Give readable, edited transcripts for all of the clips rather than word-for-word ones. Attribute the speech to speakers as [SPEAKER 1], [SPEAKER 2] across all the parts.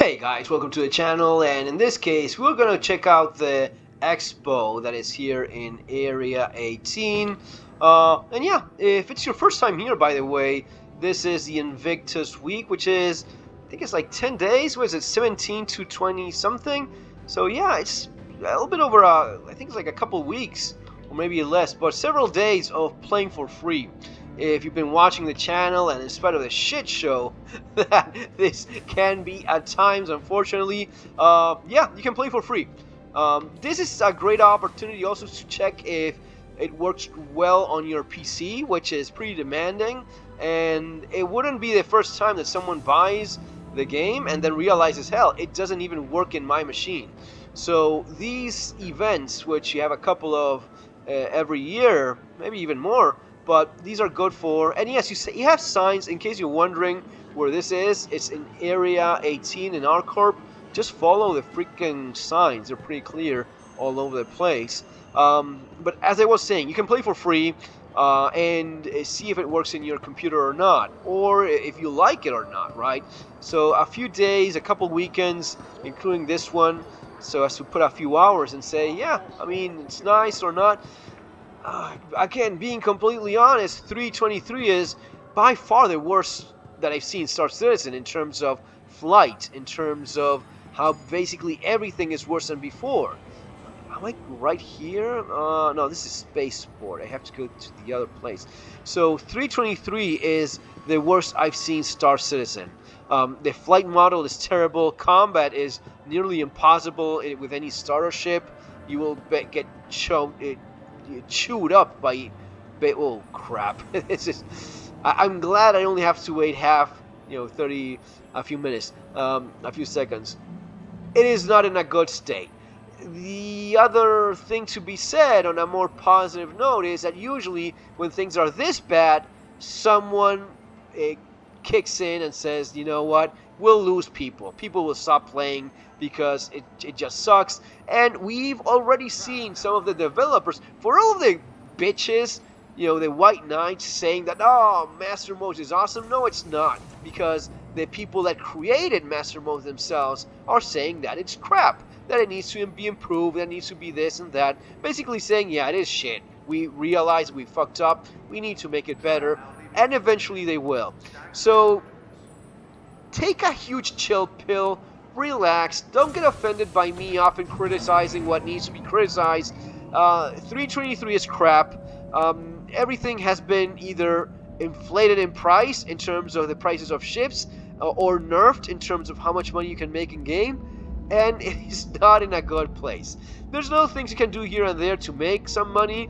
[SPEAKER 1] Hey guys, welcome to the channel, and in this case we're gonna check out the Expo that is here in Area 18. And yeah, if it's your first time here, by the way, this is the Invictus week, which is, I think it's like 10 days, was it 17 to 20 something? So yeah, it's a little bit over, I think it's like a couple weeks, or maybe less, but several days of playing for free. If you've been watching the channel, and in spite of the shit show that this can be at times, unfortunately, yeah, you can play for free. This is a great opportunity also to check if it works well on your PC, which is pretty demanding, and it wouldn't be the first time that someone buys the game and then realizes, hell, it doesn't even work in my machine. So these events, which you have a couple of every year, maybe even more, but these are good for, and yes, you have signs in case you're wondering where this is. It's in Area 18 in our corp. Just follow the freaking signs. They're pretty clear all over the place. But as I was saying, you can play for free and see if it works in your computer or not, or if you like it or not, right? So a few days, a couple weekends, including this one, so as to put a few hours and say, yeah, I mean, it's nice or not. Again, being completely honest, 323 is by far the worst that I've seen Star Citizen in terms of flight, in terms of how basically everything is worse than before. Am I right here? No, this is Spaceport. I have to go to the other place. So 323 is the worst I've seen Star Citizen. The flight model is terrible. Combat is nearly impossible with any starter ship. You will get chewed up by oh crap. It's just, I'm glad I only have to wait a few seconds. It is not in a good state. The other thing to be said on a more positive note is that usually when things are this bad, someone kicks in and says, you know what, we'll lose people. People will stop playing because it just sucks. And we've already seen some of the developers, for all of the bitches, the White Knights saying that, oh, Master Mode is awesome. No, it's not, because the people that created Master Mode themselves are saying that it's crap, that it needs to be improved, that it needs to be this and that. Basically saying, yeah, it is shit. We realize we fucked up. We need to make it better. And eventually they will. So take a huge chill pill, relax, don't get offended by me often criticizing what needs to be criticized. 323 is crap. Everything has been either inflated in price in terms of the prices of ships, or nerfed in terms of how much money you can make in game, and it is not in a good place. There's no things you can do here and there to make some money.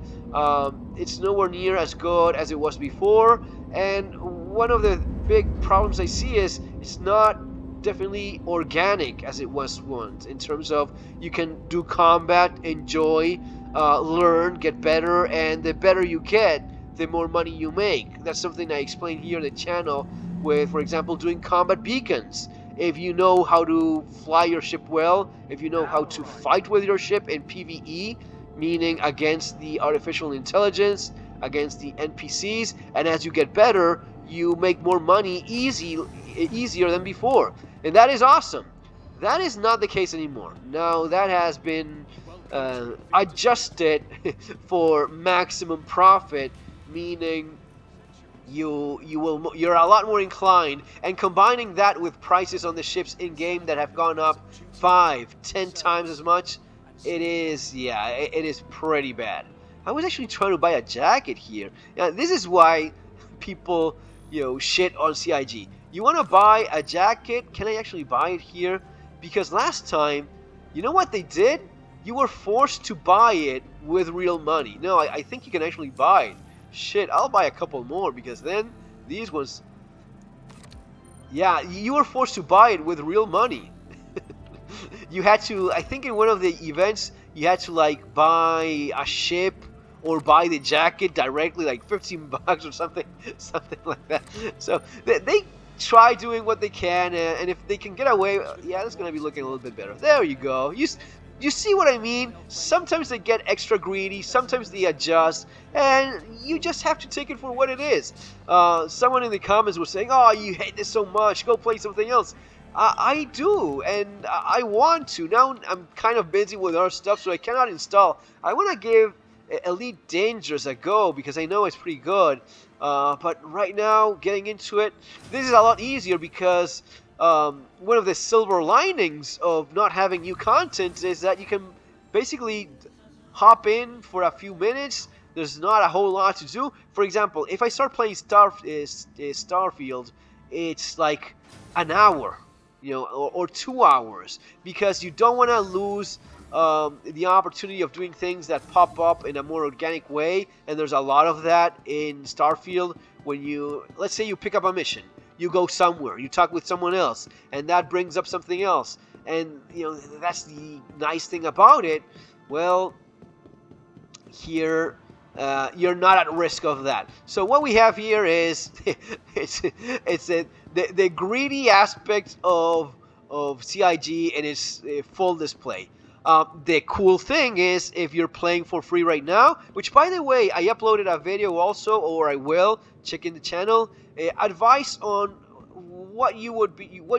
[SPEAKER 1] It's nowhere near as good as it was before, and one of the big problems I see is it's not definitely organic as it was once, in terms of you can do combat, enjoy, learn, get better, and the better you get, the more money you make. That's something I explain here on the channel with, for example, doing combat beacons. If you know how to fly your ship well, if you know how to fight with your ship in PvE, meaning against the artificial intelligence, against the NPCs, and as you get better, you make more money easier than before. And that is awesome. That is not the case anymore. Now that has been adjusted for maximum profit, meaning you're a lot more inclined, and combining that with prices on the ships in game that have gone up 5-10 times as much, it is pretty bad. I was actually trying to buy a jacket here. Now, this is why people shit on CIG. You want to buy a jacket? Can I actually buy it here? Because last time, you know what they did? You were forced to buy it with real money. No, I think you can actually buy it. Shit, I'll buy a couple more, because then these ones, yeah, you were forced to buy it with real money. You had to, I think in one of the events, you had to like buy a ship or buy the jacket directly, like 15 bucks or something like that. So they try doing what they can, and if they can get away, yeah, that's gonna be looking a little bit better. There you go. You see what I mean? Sometimes they get extra greedy, sometimes they adjust, and you just have to take it for what it is. Someone in the comments was saying, oh, you hate this so much, go play something else. I do, and I want to. Now I'm kind of busy with other stuff, so I cannot install. I want to give Elite Dangerous a go because I know it's pretty good. But right now, getting into it, this is a lot easier because one of the silver linings of not having new content is that you can basically hop in for a few minutes. There's not a whole lot to do. For example, if I start playing Starfield, it's like an hour, or 2 hours, because you don't want to lose the opportunity of doing things that pop up in a more organic way. And there's a lot of that in Starfield. When let's say you pick up a mission, you go somewhere, you talk with someone else, and that brings up something else. And that's the nice thing about it. Well, here you're not at risk of that. So what we have here is the greedy aspect of CIG in its full display. The cool thing is, if you're playing for free right now, which by the way I uploaded a video also, or I will check in the channel, advice on what you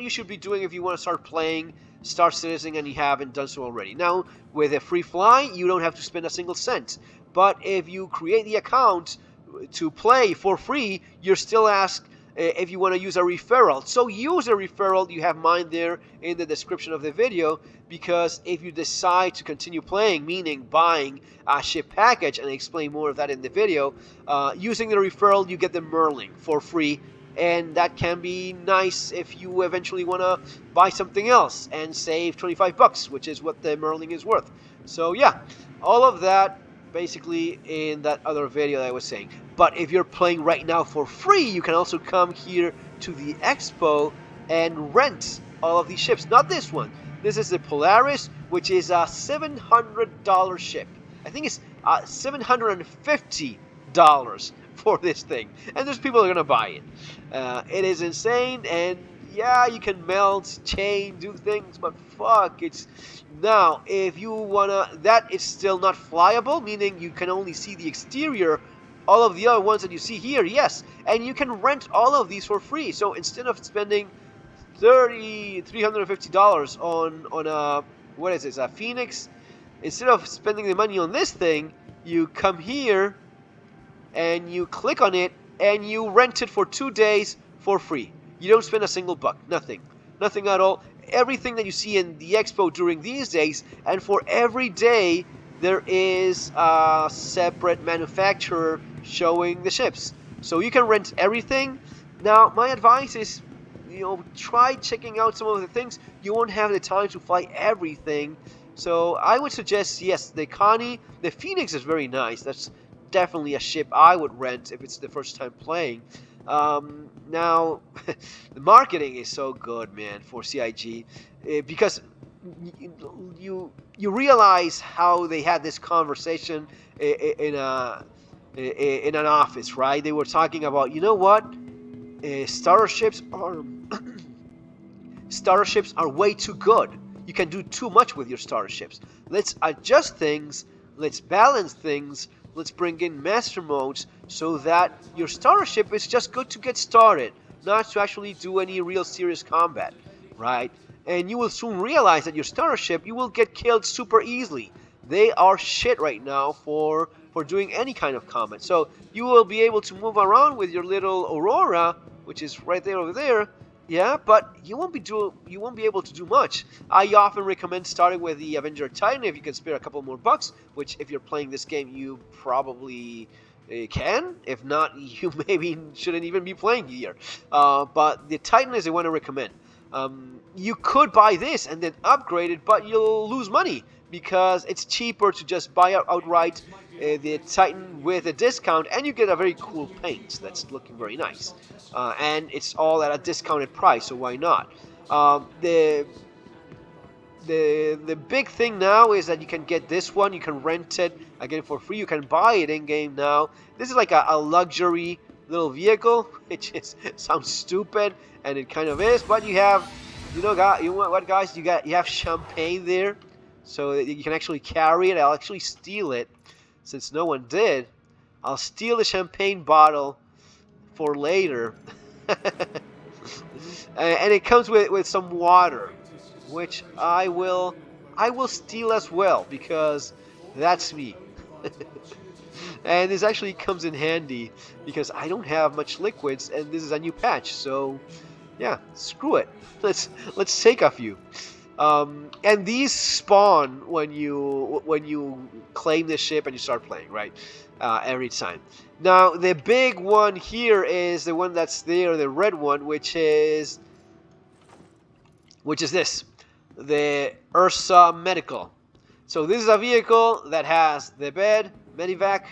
[SPEAKER 1] should be doing if you want to start playing Star Citizen and you haven't done so already. Now, with a free fly, you don't have to spend a single cent. But if you create the account to play for free, you're still asked if you want to use a referral. So use a referral. You have mine there in the description of the video, because if you decide to continue playing, meaning buying a ship package, and I explain more of that in the video, using the referral, you get the Merlin for free. And that can be nice if you eventually want to buy something else and save 25 bucks, which is what the Merlin is worth. So yeah, all of that basically in that other video that I was saying. But if you're playing right now for free, you can also come here to the Expo and rent all of these ships. Not this one. This is the Polaris, which is a $700 ship. I think it's $750 for this thing, and there's people that are gonna buy it. It is insane, and yeah, you can melt, chain, do things, but fuck, it's now if you wanna, that is still not flyable, meaning you can only see the exterior. All of the other ones that you see here, yes, and you can rent all of these for free. So instead of spending $350 on a, what is this, a Phoenix, instead of spending the money on this thing, you come here and you click on it and you rent it for 2 days for free. You don't spend a single buck, nothing at all. Everything that you see in the Expo during these days, and for every day there is a separate manufacturer showing the ships, so you can rent everything. Now my advice is, try checking out some of the things. You won't have the time to fly everything, so I would suggest, yes, the Connie, the Phoenix is very nice. That's definitely a ship I would rent if it's the first time playing. Now, the marketing is so good, man, for CIG, because you realize how they had this conversation in an office, right? They were talking about, you know what, starships are way too good. You can do too much with your starships. Let's adjust things. Let's balance things. Let's bring in master modes so that your starship is just good to get started, not to actually do any real serious combat, right? And you will soon realize that your starship, you will get killed super easily. They are shit right now for doing any kind of combat. So you will be able to move around with your little Aurora, which is right there over there. Yeah, but you won't be able to do much. I often recommend starting with the Avenger Titan if you can spare a couple more bucks, which if you're playing this game you probably can. If not, you maybe shouldn't even be playing here. But the Titan is the one I recommend. You could buy this and then upgrade it, but you'll lose money because it's cheaper to just buy outright the Titan with a discount, and you get a very cool paint that's looking very nice. And it's all at a discounted price, so why not? The big thing now is that you can get this one. You can rent it again for free. You can buy it in game now. This is like a luxury little vehicle. It just sounds stupid, and it kind of is. But you have, you know what, guys? You have champagne there, so that you can actually carry it. I'll actually steal it, since no one did. I'll steal the champagne bottle for later. And it comes with some water, which I will steal as well, because that's me. And this actually comes in handy because I don't have much liquids, and this is a new patch, so yeah, screw it. Let's take a few. And these spawn when you claim the ship and you start playing, right? Every time. Now the big one here is the one that's there, the red one, which is this, the Ursa Medical. So this is a vehicle that has the bed, medevac.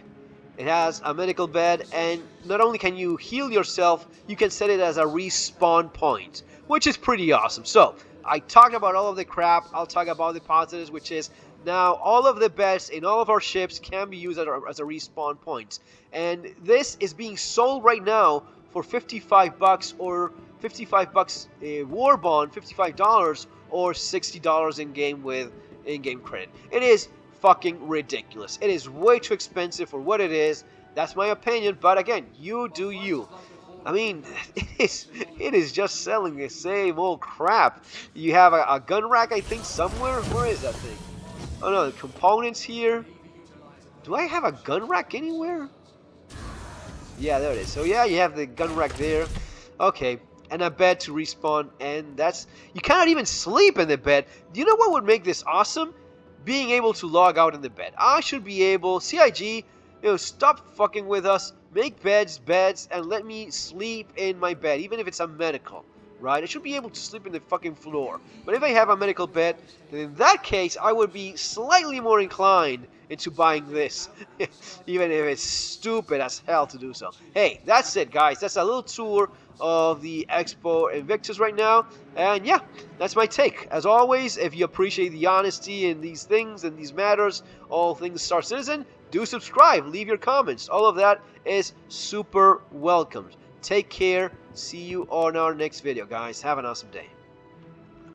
[SPEAKER 1] It has a medical bed, and not only can you heal yourself, you can set it as a respawn point, which is pretty awesome. So I talked about all of the crap. I'll talk about the positives, which is now all of the beds in all of our ships can be used as a respawn point. And this is being sold right now for $55 or $55 war bond, $55 or $60 in game with in-game credit. It is fucking ridiculous. It is way too expensive for what it is. That's my opinion, but again, you do you. I mean, it is just selling the same old crap. You have a gun rack, I think, somewhere. Where is that thing? Oh no, the components here. Do I have a gun rack anywhere? Yeah, there it is. So yeah, you have the gun rack there. Okay, and a bed to respawn, and that's... You cannot even sleep in the bed. Do you know what would make this awesome? Being able to log out in the bed. I should be able... CIG, stop fucking with us. Make beds, and let me sleep in my bed, even if it's a medical, right? I should be able to sleep in the fucking floor. But if I have a medical bed, then in that case, I would be slightly more inclined into buying this, even if it's stupid as hell to do so. Hey, that's it, guys. That's a little tour of the Expo Invictus right now, and yeah, that's my take. As always, if you appreciate the honesty in these things and these matters, all things Star Citizen, do subscribe, leave your comments. All of that is super welcomed. Take care. See you on our next video, guys. Have an awesome day.